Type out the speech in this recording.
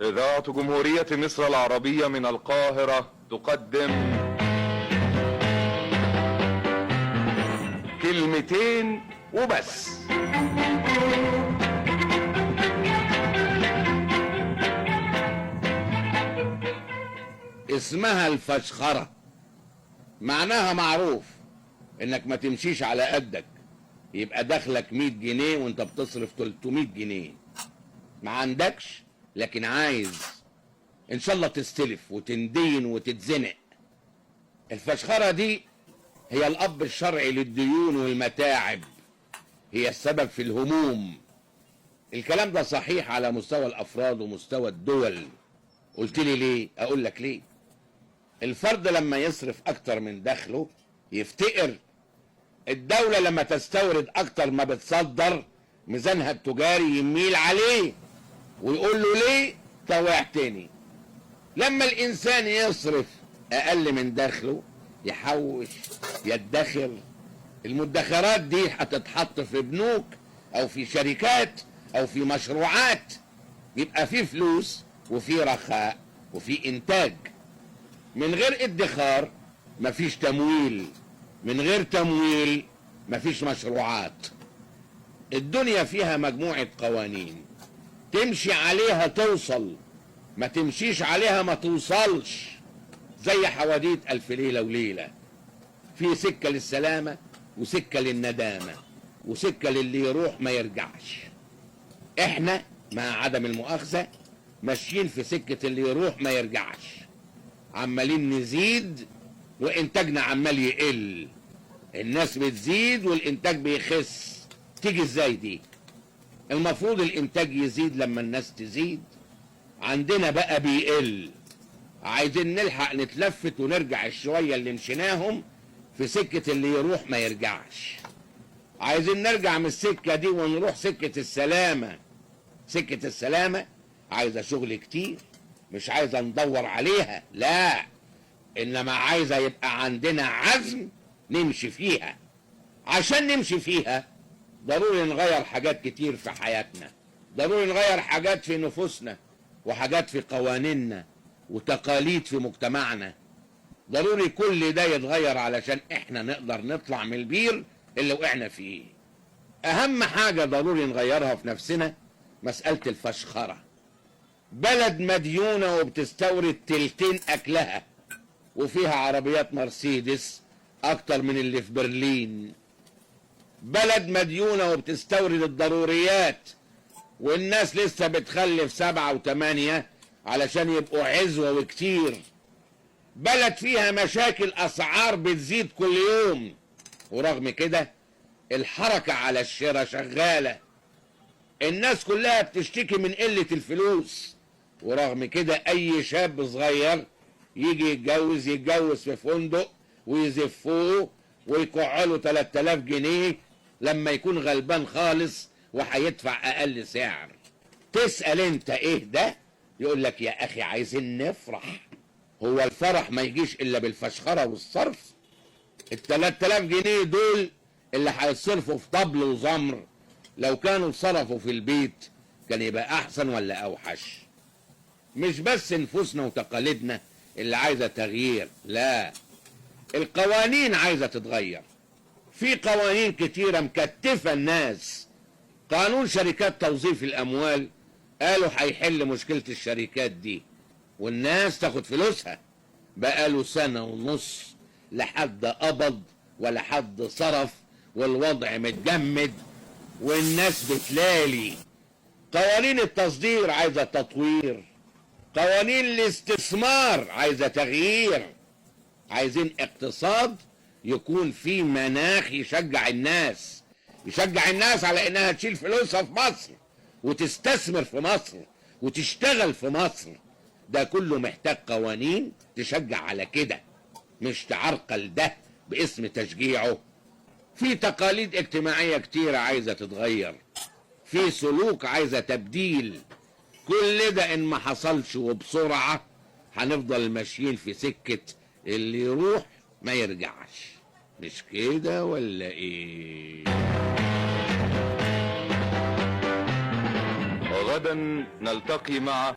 إذاعة جمهورية مصر العربية من القاهرة تقدم كلمتين وبس. اسمها الفشخرة، معناها معروف انك ما تمشيش على قدك، يبقى دخلك 100 جنيه وانت بتصرف 300 جنيه. ما عندكش لكن عايز ان شاء الله تستلف وتندين وتتزنق. الفشخرة دي هي الاب الشرعي للديون والمتاعب، هي السبب في الهموم. الكلام ده صحيح على مستوى الافراد ومستوى الدول. قلت لي ليه؟ اقول لك ليه. الفرد لما يصرف اكتر من دخله يفتقر. الدولة لما تستورد اكتر ما بتصدر ميزانها التجاري يميل عليه ويقول له ليه طوعتني. لما الانسان يصرف اقل من دخله يحوش يدخر. المدخرات دي هتتحط في بنوك او في شركات او في مشروعات، يبقى في فلوس وفي رخاء وفي انتاج. من غير ادخار مفيش تمويل، من غير تمويل مفيش مشروعات. الدنيا فيها مجموعة قوانين، تمشي عليها توصل، ما تمشيش عليها ما توصلش. زي حواديت ألف ليلة وليلة، في سكة للسلامة وسكة للندامة وسكة للي يروح ما يرجعش. احنا مع عدم المؤاخذة ماشيين في سكة اللي يروح ما يرجعش، عمالين نزيد وانتاجنا عمال يقل. الناس بتزيد والانتاج بيخس. تيجي ازاي دي؟ المفروض الانتاج يزيد لما الناس تزيد، عندنا بقى بيقل. عايزين نلحق نتلفت ونرجع الشوية اللي مشيناهم في سكة اللي يروح ما يرجعش. عايزين نرجع من السكة دي ونروح سكة السلامة. سكة السلامة عايزة شغل كتير، مش عايزة ندور عليها، لا، انما عايزة يبقى عندنا عزم نمشي فيها. عشان نمشي فيها ضروري نغير حاجات كتير في حياتنا، ضروري نغير حاجات في نفوسنا وحاجات في قوانيننا وتقاليد في مجتمعنا. ضروري كل ده يتغير علشان احنا نقدر نطلع من البير اللي وقعنا فيه. اهم حاجة ضروري نغيرها في نفسنا مسألة الفشخرة. بلد مديونة وبتستورد تلتين اكلها وفيها عربيات مرسيدس اكتر من اللي في برلين. بلد مديونة وبتستورد الضروريات والناس لسه بتخلف 7 و8 علشان يبقوا عزوة وكتير. بلد فيها مشاكل اسعار بتزيد كل يوم، ورغم كده الحركة على الشراء شغالة. الناس كلها بتشتكي من قلة الفلوس، ورغم كده اي شاب صغير يجي يتجوز في فندق ويزفوه ويقعله 3000 جنيه لما يكون غلبان خالص وهيدفع اقل سعر. تسأل انت ايه ده؟ يقول لك يا اخي عايزين نفرح. هو الفرح ما يجيش الا بالفشخرة والصرف؟ ال3000 جنيه دول اللي هيتصرفوا في طبل وزمر لو كانوا اتصرفوا في البيت كان يبقى احسن ولا اوحش؟ مش بس نفوسنا وتقاليدنا اللي عايزة تغيير، لا، القوانين عايزة تتغير. في قوانين كتيرة مكتفة الناس. قانون شركات توظيف الاموال قالوا هيحل مشكلة الشركات دي والناس تاخد فلوسها. بقاله 1.5 سنة لا حد قبض ولا حد صرف والوضع متجمد والناس بتلالي. قوانين التصدير عايزة تطوير، قوانين الاستثمار عايزة تغيير. عايزين اقتصاد يكون فيه مناخ يشجع الناس، يشجع الناس على انها تشيل فلوسها في مصر وتستثمر في مصر وتشتغل في مصر. ده كله محتاج قوانين تشجع على كده، مش تعرقل ده باسم تشجيعه. في تقاليد اجتماعية كتيرة عايزة تتغير، في سلوك عايزة تبديل. كل ده ان ما حصلش وبسرعة هنفضل ماشيين في سكة اللي يروح ما يرجعش. مش كده ولا ايه؟ وغدا نلتقي مع